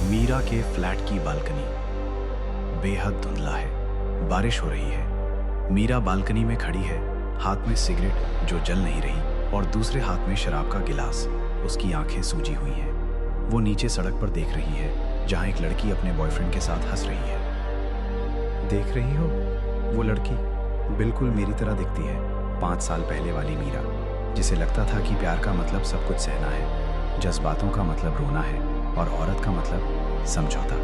मीरा के फ्लैट की बालकनी बेहद धुंधला है। बारिश हो रही है। मीरा बालकनी में खड़ी है, हाथ में सिगरेट जो जल नहीं रही और दूसरे हाथ में शराब का गिलास। उसकी आंखें सूजी हुई हैं। वो नीचे सड़क पर देख रही है जहां एक लड़की अपने बॉयफ्रेंड के साथ हंस रही है। देख रही हो, वो लड़की बिल्कुल मेरी तरह दिखती है। 5 साल पहले वाली मीरा, जिसे लगता था कि प्यार का मतलब सब कुछ सहना है, जज्बातों का मतलब रोना है और औरत का मतलब समझौता।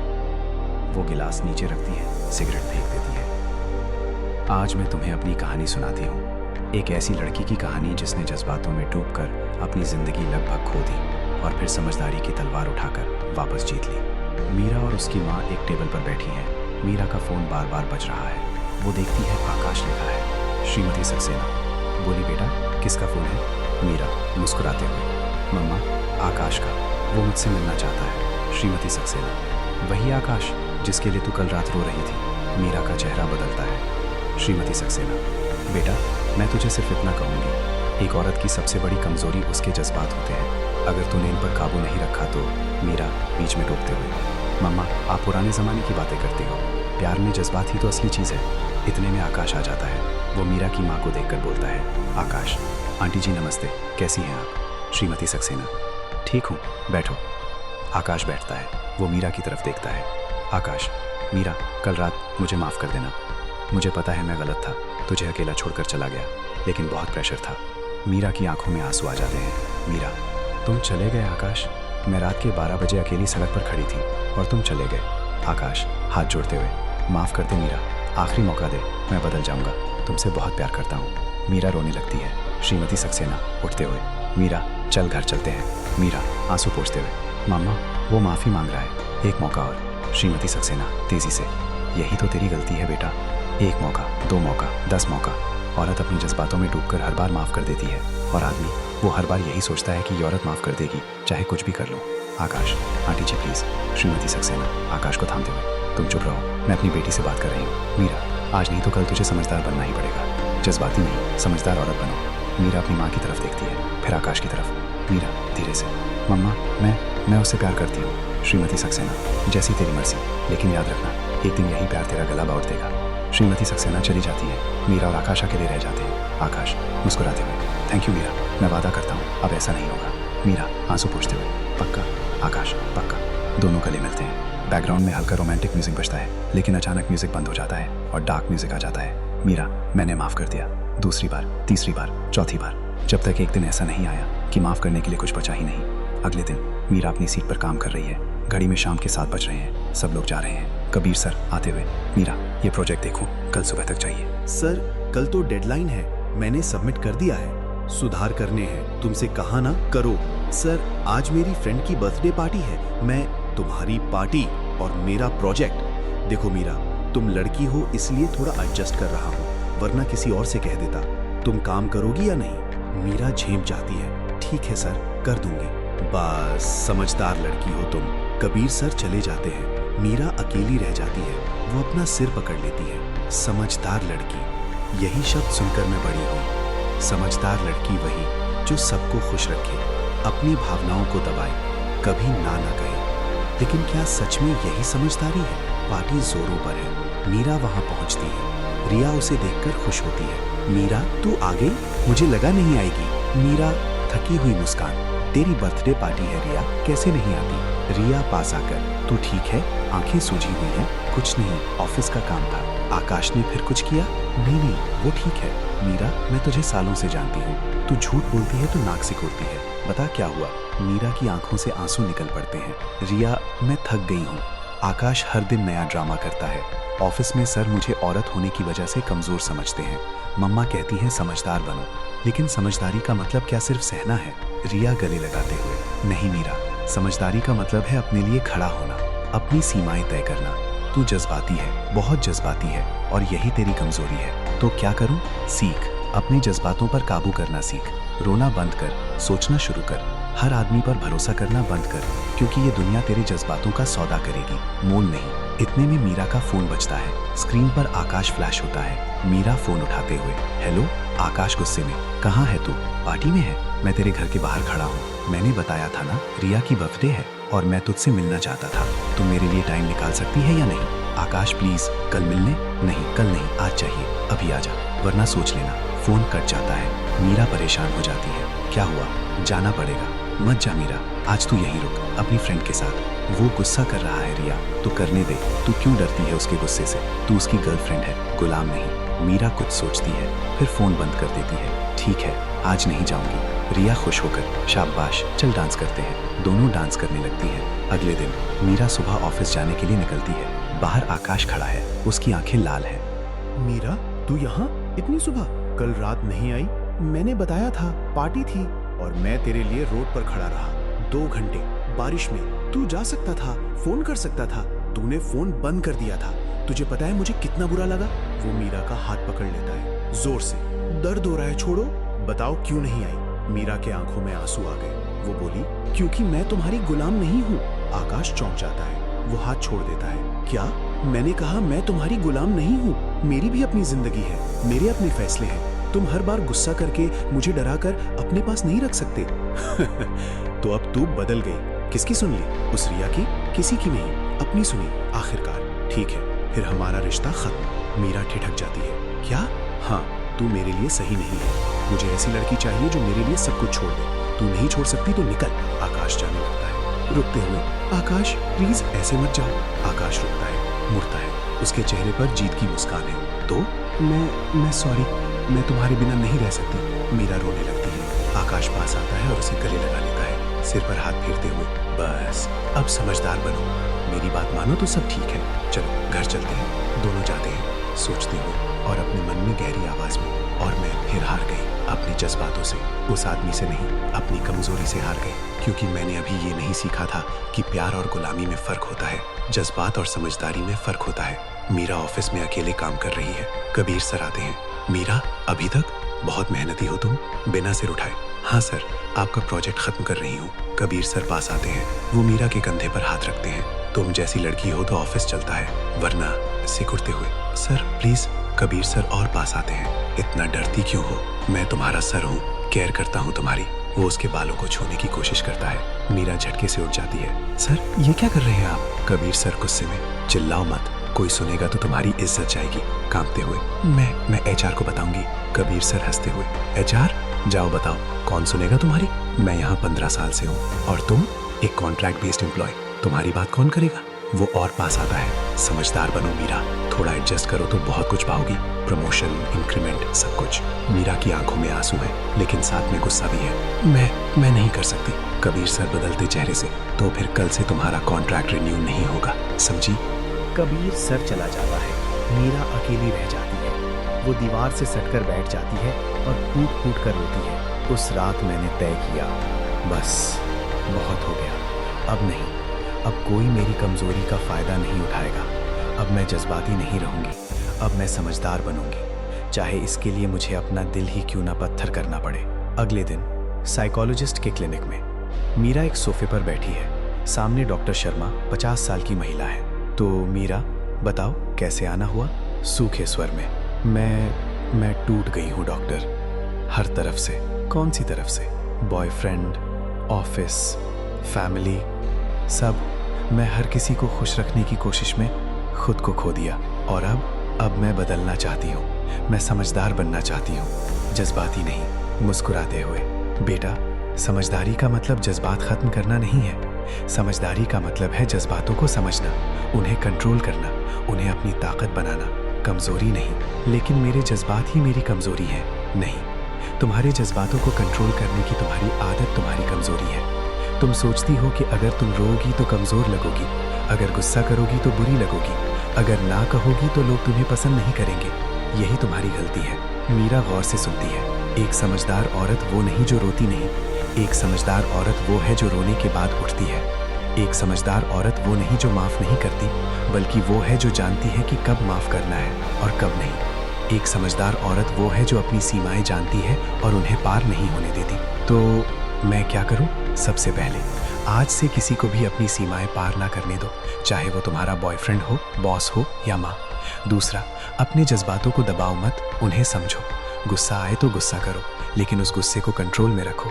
वो गिलास नीचे रखती है, सिगरेट फेंक देती है। आज मैं तुम्हें अपनी कहानी सुनाती हूँ। एक ऐसी लड़की की कहानी जिसने जज्बातों में डूबकर अपनी जिंदगी लगभग खो दी और फिर समझदारी की तलवार उठाकर वापस जीत ली। मीरा और उसकी माँ एक टेबल पर बैठी हैं। मीरा का फोन बार बार बज रहा है। वो देखती है, आकाश लिखा है, श्रीमती सक्सेना। बोली, बेटा किसका फोन है? मीरा मुस्कुराते हुए, मम्मा आकाश का, वो मुझसे मिलना चाहता है। श्रीमती सक्सेना, वही आकाश जिसके लिए तू कल रात रो रही थी। मीरा का चेहरा बदलता है। श्रीमती सक्सेना, बेटा मैं तुझे सिर्फ इतना कहूँगी, एक औरत की सबसे बड़ी कमजोरी उसके जज्बात होते हैं। अगर तूने इन पर काबू नहीं रखा तो। मीरा बीच में टोकते हुए, मम्मा आप पुराने ज़माने की बातें करते हो, प्यार में जज्बात ही तो असली चीज़ है। इतने में आकाश आ जाता है। वो मीरा की माँ को देखकर बोलता है, आकाश, आंटी जी नमस्ते, कैसी हैं आप? श्रीमती सक्सेना, ठीक हूँ, बैठो। आकाश बैठता है। वो मीरा की तरफ देखता है। आकाश, मीरा कल रात मुझे माफ़ कर देना। मुझे पता है मैं गलत था, तुझे अकेला छोड़कर चला गया, लेकिन बहुत प्रेशर था। मीरा की आंखों में आंसू आ जाते हैं। मीरा, तुम चले गए आकाश। मैं रात के 12 बजे अकेली सड़क पर खड़ी थी और तुम चले गए। आकाश हाथ जोड़ते हुए, माफ़ कर दे मीरा, आखिरी मौका दे, मैं बदल जाऊंगा, तुमसे बहुत प्यार करता हूँ। मीरा रोने लगती है। श्रीमती सक्सेना उठते हुए, मीरा चल घर चलते हैं। मीरा आंसू पोंछते हुए, मामा वो माफ़ी मांग रहा है, एक मौका और। श्रीमती सक्सेना तेज़ी से, यही तो तेरी गलती है बेटा। 1 मौका, 2 मौका, 10 मौका। औरत अपने जज्बातों में डूबकर हर बार माफ़ कर देती है और आदमी वो हर बार यही सोचता है कि ये औरत माफ़ कर देगी, चाहे कुछ भी कर लो। Akash, aunty ji please. श्रीमती सक्सेना आकाश को थामते हुए, तुम चुप रहो, मैं अपनी बेटी से बात कर रही हूँ। मीरा, आज नहीं तो कल तुझे समझदार बनना ही पड़ेगा। जज्बाती नहीं, समझदार औरत बनो। मीरा अपनी माँ की तरफ देखती है, फिर आकाश की तरफ। मीरा धीरे से, मम्मा मैं उससे प्यार करती हूँ। श्रीमती सक्सेना, जैसी तेरी मर्जी, लेकिन याद रखना एक दिन यही प्यार तेरा गला बांट देगा। श्रीमती सक्सेना चली जाती है। मीरा और आकाश अकेले रह जाते हैं। आकाश मुस्कुराते हुए, थैंक यू मीरा, मैं वादा करता हूँ अब ऐसा नहीं होगा। मीरा आंसू पोंछते हुए, पक्का? आकाश, पक्का। दोनों गले मिलते हैं। बैकग्राउंड में हल्का रोमांटिक म्यूजिक बजता है, लेकिन अचानक म्यूजिक बंद हो जाता है और डार्क म्यूजिक आ जाता है। मीरा, मैंने माफ़ कर दिया। दूसरी बार, तीसरी बार, चौथी बार, जब तक एक दिन ऐसा नहीं आया कि माफ़ करने के लिए कुछ बचा ही नहीं। अगले दिन मीरा अपनी सीट पर काम कर रही है। घड़ी में शाम के 7 बज रहे हैं। सब लोग जा रहे हैं। कबीर सर आते हुए, मीरा ये प्रोजेक्ट देखो, कल सुबह तक चाहिए। सर कल तो डेडलाइन है, मैंने सबमिट कर दिया है। सुधार करने हैं, तुमसे कहा ना करो। सर आज मेरी फ्रेंड की बर्थडे पार्टी है, मैं तुम्हारी पार्टी और मेरा प्रोजेक्ट। देखो मीरा, तुम लड़की हो इसलिए थोड़ा एडजस्ट कर रहा हूँ, वरना किसी और से कह देता। तुम काम करोगी या नहीं? मीरा झेप जाती है, ठीक है सर कर दूंगी। बस समझदार लड़की हो तुम। कबीर सर चले जाते हैं। मीरा अकेली रह जाती है। वो अपना सिर पकड़ लेती है। समझदार लड़की, यही शब्द सुनकर मैं बड़ी हुई। समझदार लड़की वही जो सबको खुश रखे, अपनी भावनाओं को दबाए, कभी ना कहे। लेकिन क्या सच में यही समझदारी है? पार्टी जोरों पर है। मीरा वहां पहुंचती है। रिया उसे देखकर खुश होती है। मीरा तू आ गई, मुझे लगा नहीं आएगी। मीरा थकी हुई मुस्कान, तेरी बर्थडे पार्टी है रिया, कैसे नहीं आती? रिया पास आकर, तू ठीक है? आंखें सूजी हुई हैं। कुछ नहीं, ऑफिस का काम था। आकाश ने फिर कुछ किया? नहीं वो ठीक है। मीरा मैं तुझे सालों से जानती हूँ, तू झूठ बोलती है तो नाक सिकोड़ती है, बता क्या हुआ? मीरा की आंखों से आंसू निकल पड़ते हैं। रिया मैं थक गई हूँ। आकाश हर दिन नया ड्रामा करता है। ऑफिस में सर मुझे औरत होने की वजह से कमजोर समझते हैं। मम्मा कहती हैं समझदार बनो, लेकिन समझदारी का मतलब क्या सिर्फ सहना है? रिया गले लगाते हुए, नहीं मीरा, समझदारी का मतलब है अपने लिए खड़ा होना, अपनी सीमाएं तय करना। तू जज्बाती है, बहुत जज्बाती है, और यही तेरी कमजोरी है। तो क्या करूं? सीख, अपने जज्बातों पर काबू करना सीख। रोना बंद कर, सोचना शुरू कर, हर आदमी पर भरोसा करना बंद कर, क्योंकि ये दुनिया तेरे जज्बातों का सौदा करेगी, मोल नहीं। इतने में मीरा का फोन बजता है। स्क्रीन पर आकाश फ्लैश होता है। मीरा फोन उठाते हुए, हेलो। आकाश गुस्से में, कहाँ है तू? पार्टी में है? मैं तेरे घर के बाहर खड़ा हूँ। मैंने बताया था ना, रिया की बर्थडे है और मैं तुझसे मिलना चाहता था। तुम मेरे लिए टाइम निकाल सकती है या नहीं? आकाश प्लीज, कल मिलने? नहीं, कल नहीं, आज चाहिए, अभी आ जा, वरना सोच लेना। फोन कट जाता है। मीरा परेशान हो जाती है। क्या हुआ? जाना पड़ेगा। मत जा मीरा, आज तू यहीं रुक अपनी फ्रेंड के साथ। वो गुस्सा कर रहा है रिया, तो करने दे। तू क्यों डरती है उसके गुस्से से? तू उसकी गर्लफ्रेंड है, गुलाम नहीं। मीरा कुछ सोचती है, फिर फोन बंद कर देती है। ठीक है, आज नहीं जाऊंगी। रिया खुश होकर, शाबाश, चल डांस करते हैं। दोनों डांस करने लगती है। अगले दिन मीरा सुबह ऑफिस जाने के लिए निकलती है। बाहर आकाश खड़ा है, उसकी आंखें लाल हैं। मीरा, तू यहाँ इतनी सुबह? कल रात नहीं आई? मैंने बताया था, पार्टी थी और मैं तेरे लिए रोड पर खड़ा रहा 2 घंटे बारिश में। तू जा सकता था, फोन कर सकता था। तूने फोन बंद कर दिया था। तुझे पता है मुझे कितना बुरा लगा? वो मीरा का हाथ पकड़ लेता है जोर से। दर्द हो रहा है, छोड़ो। बताओ क्यों नहीं आई? मीरा के आंखों में आंसू आ गए। वो बोली, क्योंकि मैं तुम्हारी गुलाम नहीं हूँ। आकाश चौंक जाता है, वो हाथ छोड़ देता है। क्या? मैंने कहा मैं तुम्हारी गुलाम नहीं हूँ। मेरी भी अपनी जिंदगी है, मेरे अपने फैसले हैं। तुम हर बार गुस्सा करके मुझे डराकर अपने पास नहीं रख सकते। तो अब तू बदल गई। किसकी सुन ली? उस रिया की? किसी की नहीं, अपनी सुनी आखिरकार। ठीक है, फिर हमारा रिश्ता खत्म। मीरा ठिठक जाती है। क्या? हाँ, तू मेरे लिए सही नहीं है। मुझे ऐसी लड़की चाहिए जो मेरे लिए सब कुछ छोड़ दे। तू नहीं छोड़ सकती तो निकल। आकाश जाने लगता है रुकते हुए। आकाश प्लीज ऐसे मत जाओ। आकाश रुकता है, मुड़ता है। उसके चेहरे पर जीत की मुस्कान है। तो मैं सॉरी, मैं तुम्हारे बिना नहीं रह सकती। मीरा रोने लगती है। आकाश पास आता है और उसे गले लगा लेता है, सिर पर हाथ फेरते हुए। बस अब समझदार बनो, मेरी बात मानो तो सब ठीक है। चलो घर चलते हैं। दोनों जाते हैं, सोचते हुए और अपने मन में गहरी आवाज में। और मैं फिर हार गई अपने जज्बातों से। उस आदमी से नहीं, अपनी कमजोरी से हार गई। क्योंकि मैंने अभी ये नहीं सीखा था कि प्यार और गुलामी में फर्क होता है, जज्बात और समझदारी में फर्क होता है। मीरा ऑफिस में अकेले काम कर रही है। कबीर सर आते हैं। मीरा, अभी तक? बहुत मेहनती हो तुम। बिना सिर उठाए। हाँ सर, आपका प्रोजेक्ट खत्म कर रही हूँ। कबीर सर पास आते हैं। वो मीरा के कंधे पर हाथ रखते हैं। तुम जैसी लड़की हो तो ऑफिस चलता है, वरना सिकुड़ते हुए। Sir please. कबीर सर और पास आते हैं। इतना डरती क्यों हो? मैं तुम्हारा सर हूँ, केयर करता हूँ तुम्हारी। वो उसके बालों को छूने की कोशिश करता है। मीरा झटके से उठ जाती है। सर ये क्या कर रहे हैं आप? कबीर सर गुस्से में। चिल्लाओ मत, कोई सुनेगा तो तुम्हारी इज्जत जाएगी। कांपते हुए, मैं एचआर को बताऊंगी। कबीर सर हंसते हुए। एचआर? जाओ बताओ, कौन सुनेगा तुम्हारी? मैं यहाँ 15 साल से हूँ और तुम एक कॉन्ट्रैक्ट बेस्ड एम्प्लॉय। तुम्हारी बात कौन करेगा? वो और पास आता है। समझदार बनो मीरा, थोड़ा एडजस्ट करो तो बहुत कुछ पाओगी। प्रमोशन, इंक्रीमेंट, सब कुछ। मीरा की आंखों में आंसू है, लेकिन साथ में गुस्सा भी है। मैं नहीं कर सकती। कबीर सर बदलते चेहरे से। तो फिर कल से तुम्हारा कॉन्ट्रैक्ट रिन्यू नहीं होगा, समझी? कबीर सर चला जाता है। मीरा अकेली रह जाती है। वो दीवार से सटकर बैठ जाती है और कूट कूट कर रोती है। उस रात मैंने तय किया, बस बहुत हो गया, अब नहीं। अब कोई मेरी कमजोरी का फायदा नहीं उठाएगा। अब मैं जज्बाती नहीं रहूंगी, अब मैं समझदार बनूंगी, चाहे इसके लिए मुझे अपना दिल ही क्यों ना पत्थर करना पड़े। अगले दिन साइकोलॉजिस्ट के क्लिनिक में मीरा एक सोफे पर बैठी है। सामने डॉक्टर शर्मा 50 साल की महिला है। तो मीरा बताओ कैसे आना हुआ? सूखे स्वर में। मैं टूट गई हूँ डॉक्टर, हर तरफ से। कौन सी तरफ से? बॉयफ्रेंड, ऑफिस, फैमिली, सब। मैं हर किसी को खुश रखने की कोशिश में खुद को खो दिया। और अब मैं बदलना चाहती हूँ। मैं समझदार बनना चाहती हूँ, जज्बाती नहीं। मुस्कुराते हुए, बेटा समझदारी का मतलब जज्बात खत्म करना नहीं है। समझदारी का मतलब है जज्बातों को समझना, उन्हें कंट्रोल करना, उन्हें अपनी ताकत बनाना। कमजोरी नहीं, लेकिन मेरे जज्बात ही मेरी कमजोरी है। नहीं, तुम्हारे जज्बातों को कंट्रोल करने की तुम्हारी आदत तुम्हारी कमजोरी है। तुम सोचती हो कि अगर तुम रोगी तो कमजोर लगोगी, अगर गुस्सा करोगी तो बुरी लगोगी, अगर ना कहोगी तो लोग तुम्हें पसंद नहीं करेंगे। यही तुम्हारी गलती है। मीरा गौर से सुनती है। एक समझदार औरत वो नहीं जो रोती नहीं, एक समझदार औरत वो है जो रोने के बाद उठती है। एक समझदार औरत वो नहीं जो माफ नहीं करती, बल्कि वो है जो जानती है कि कब माफ करना है और कब नहीं। एक समझदार औरत वो है जो अपनी सीमाएं जानती है और उन्हें पार नहीं होने देती। तो मैं क्या करूं? सबसे पहले आज से किसी को भी अपनी सीमाएं पार ना करने दो, चाहे वो तुम्हारा बॉयफ्रेंड हो, बॉस हो या माँ। दूसरा, अपने जज्बातों को दबाओ मत, उन्हें समझो। गुस्सा आए तो गुस्सा करो, लेकिन उस गुस्से को कंट्रोल में रखो।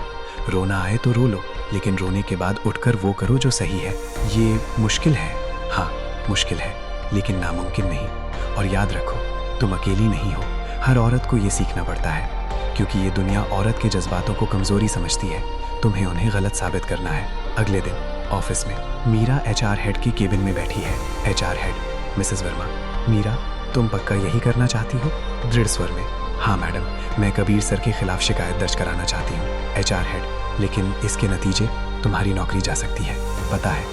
रोना आए तो रो लो, लेकिन रोने के बाद उठकर वो करो जो सही है। ये मुश्किल है, हाँ मुश्किल है, लेकिन नामुमकिन नहीं। और याद रखो, तुम अकेली नहीं हो। हर औरत को ये सीखना पड़ता है, क्योंकि ये दुनिया औरत के जज्बातों को कमज़ोरी समझती है। तुम्हें उन्हें गलत साबित करना है। अगले दिन ऑफिस में मीरा HR हेड के केबिन में बैठी है। HR head, Mrs Verma. Meera, तुम पक्का यही करना चाहती हो? दृढ़ स्वर में, हाँ मैडम, मैं कबीर सर के खिलाफ शिकायत दर्ज कराना चाहती हूँ। HR हेड, लेकिन इसके नतीजे तुम्हारी नौकरी जा सकती है, पता है।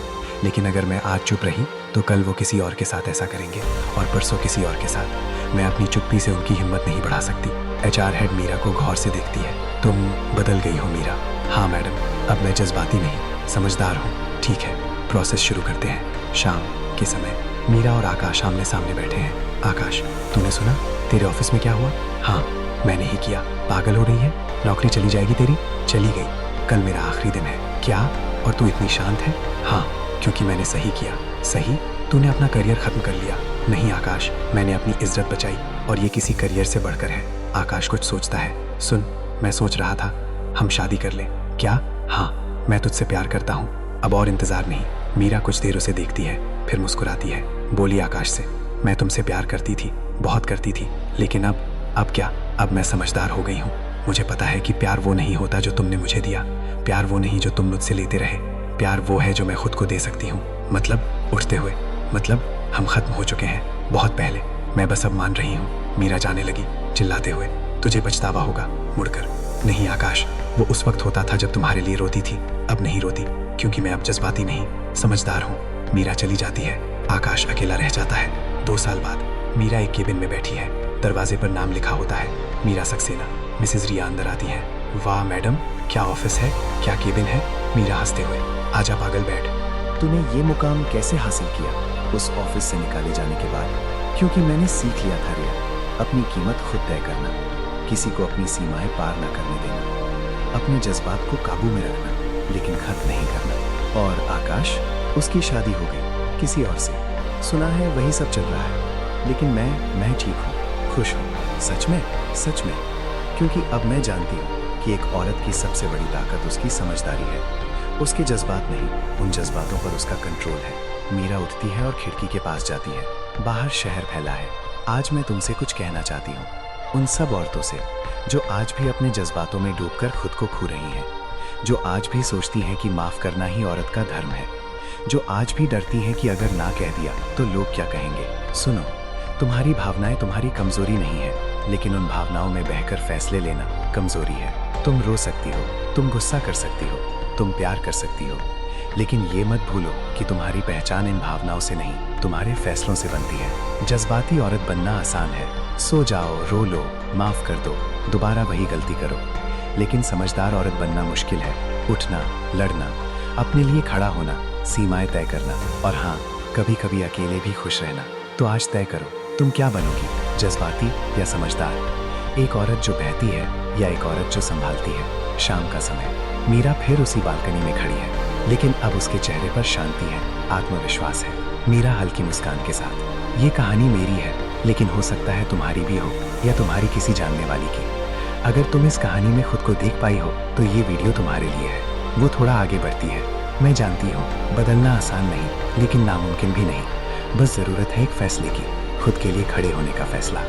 लेकिन अगर मैं आज चुप रही तो कल वो किसी और के साथ ऐसा करेंगे, और परसों किसी और के साथ। मैं अपनी चुप्पी से उनकी हिम्मत नहीं बढ़ा सकती। HR हेड मीरा को गौर से देखती है। तुम बदल गई हो मीरा। हाँ मैडम, अब मैं जज्बाती नहीं, समझदार हूँ। ठीक है, प्रोसेस शुरू करते हैं। शाम के समय मीरा और आकाश आमने सामने बैठे हैं। आकाश, तूने सुना तेरे ऑफिस में क्या हुआ? हाँ, मैंने ही किया। पागल हो रही है? नौकरी चली जाएगी तेरी? चली गई। कल मेरा आखिरी दिन है। क्या? और तू इतनी शांत है? हाँ, क्योंकि मैंने सही किया। सही? तूने अपना करियर खत्म कर लिया। नहीं आकाश, मैंने अपनी इज्जत बचाई, और ये किसी करियर से बढ़कर है। आकाश कुछ सोचता है। सुन, मैं सोच रहा था हम शादी कर लें। क्या? हाँ, मैं तुझसे प्यार करता हूँ, अब और इंतजार नहीं। मीरा कुछ देर उसे देखती है, फिर मुस्कुराती है। बोली आकाश से, मैं तुमसे प्यार करती थी, बहुत करती थी, लेकिन अब क्या? अब मैं समझदार हो गई हूँ। मुझे पता है कि प्यार वो नहीं होता जो तुमने मुझे दिया, प्यार वो नहीं जो तुम मुझसे लेते रहे, प्यार वो है जो मैं खुद को दे सकती हूँ। मतलब उठते हुए, मतलब हम खत्म हो चुके हैं बहुत पहले। मैं बस अब मान रही हूँ। मीरा जाने लगी चिल्लाते हुए। तुझे पछतावा होगा मुड़कर। नहीं आकाश, वो उस वक्त होता था जब तुम्हारे लिए रोती थी, अब नहीं रोती, क्योंकि मैं अब जज्बाती नहीं, समझदार हूँ। मीरा चली जाती है। आकाश अकेला रह जाता है। 2 साल बाद मीरा एक केबिन में बैठी है। दरवाजे पर नाम लिखा होता है, मीरा सक्सेना। मिसेज रिया अंदर आती है। वाह मैडम, क्या ऑफिस है, क्या केबिन है। मीरा हंसते हुए, आजा पागल बैठ। तूने ये मुकाम कैसे हासिल किया उस ऑफिस से निकाले जाने के बाद? क्योंकि मैंने सीख लिया था रिया, अपनी कीमत खुद तय करना, किसी को अपनी सीमाएं पार न करने देना, अपने जज्बात को काबू में रखना, लेकिन खत्म नहीं करना। और आकाश, उसकी शादी हो गई किसी और से। सुना है वही सब चल रहा है, लेकिन मैं ठीक हूँ, खुश हूँ। सच में, सच में। क्योंकि अब मैं जानती हूँ कि एक औरत की सबसे बड़ी ताकत उसकी समझदारी है, उसके जज्बात नहीं, उन जज्बातों पर उसका कंट्रोल है। मीरा उठती है और खिड़की के पास जाती है। बाहर शहर फैला है। आज मैं तुमसे कुछ कहना चाहती हूँ, उन सब औरतों से जो आज भी अपने जज्बातों में डूबकर खुद को खो रही हैं, जो आज भी सोचती हैं कि माफ करना ही औरत का धर्म है, जो आज भी डरती हैं कि अगर ना कह दिया तो लोग क्या कहेंगे। सुनो, तुम्हारी भावनाएं तुम्हारी कमजोरी नहीं है, लेकिन उन भावनाओं में बहकर फैसले लेना कमजोरी है। तुम रो सकती हो, तुम गुस्सा कर सकती हो, तुम प्यार कर सकती हो, लेकिन ये मत भूलो कि तुम्हारी पहचान इन भावनाओं से नहीं, तुम्हारे फैसलों से बनती है। जज्बाती औरत बनना आसान है, सो जाओ, रो लो, माफ कर दो, दोबारा वही गलती करो। लेकिन समझदार औरत बनना मुश्किल है। उठना, लड़ना, अपने लिए खड़ा होना, सीमाएं तय करना, और हाँ, कभी कभी अकेले भी खुश रहना। तो आज तय करो, तुम क्या बनोगी, जज्बाती या समझदार? एक औरत जो बहती है या एक औरत जो संभालती है। शाम का समय, मीरा फिर उसी बालकनी में खड़ी है, लेकिन अब उसके चेहरे पर शांति है, आत्मविश्वास है। मीरा हल्की मुस्कान के साथ, ये कहानी मेरी है, लेकिन हो सकता है तुम्हारी भी हो, या तुम्हारी किसी जानने वाली की। अगर तुम इस कहानी में खुद को देख पाई हो तो ये वीडियो तुम्हारे लिए है। वो थोड़ा आगे बढ़ती है। मैं जानती हूँ बदलना आसान नहीं, लेकिन नामुमकिन भी नहीं। बस जरूरत है एक फैसले की, खुद के लिए खड़े होने का फैसला,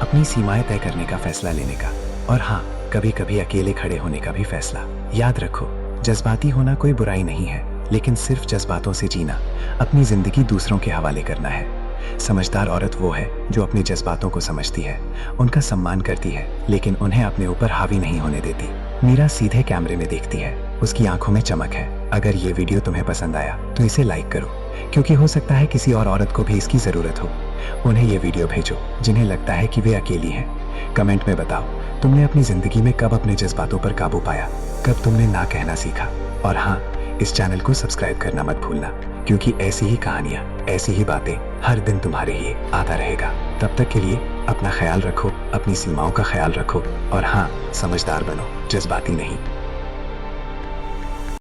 अपनी सीमाएं तय करने का फैसला लेने का, और हाँ, कभी कभी अकेले खड़े होने का भी फैसला। याद रखो, जज्बाती होना कोई बुराई नहीं है, लेकिन सिर्फ जज्बातों से जीना, अपनी जिंदगी दूसरों के हवाले करना है। समझदार औरत वो है जो अपने जज्बातों को समझती है, उनका सम्मान करती है, लेकिन उन्हें अपने ऊपर हावी नहीं होने देती। मीरा सीधे कैमरे में देखती है, उसकी आंखों में चमक है। अगर ये वीडियो तुम्हें पसंद आया तो इसे लाइक करो, क्योंकि हो सकता है किसी और औरत को भी इसकी जरूरत हो। उन्हें ये वीडियो भेजो जिन्हें लगता है कि वे अकेली हैं। कमेंट में बताओ, तुमने अपनी जिंदगी में कब अपने जज्बातों पर काबू पाया, कब तुमने ना कहना सीखा। और हाँ, इस चैनल को सब्सक्राइब करना मत भूलना, क्योंकि ऐसी ही कहानियां, ऐसी ही बातें हर दिन तुम्हारे लिए आता रहेगा। तब तक के लिए अपना ख्याल रखो, अपनी सीमाओं का ख्याल रखो, और हाँ, समझदार बनो, जज्बाती नहीं।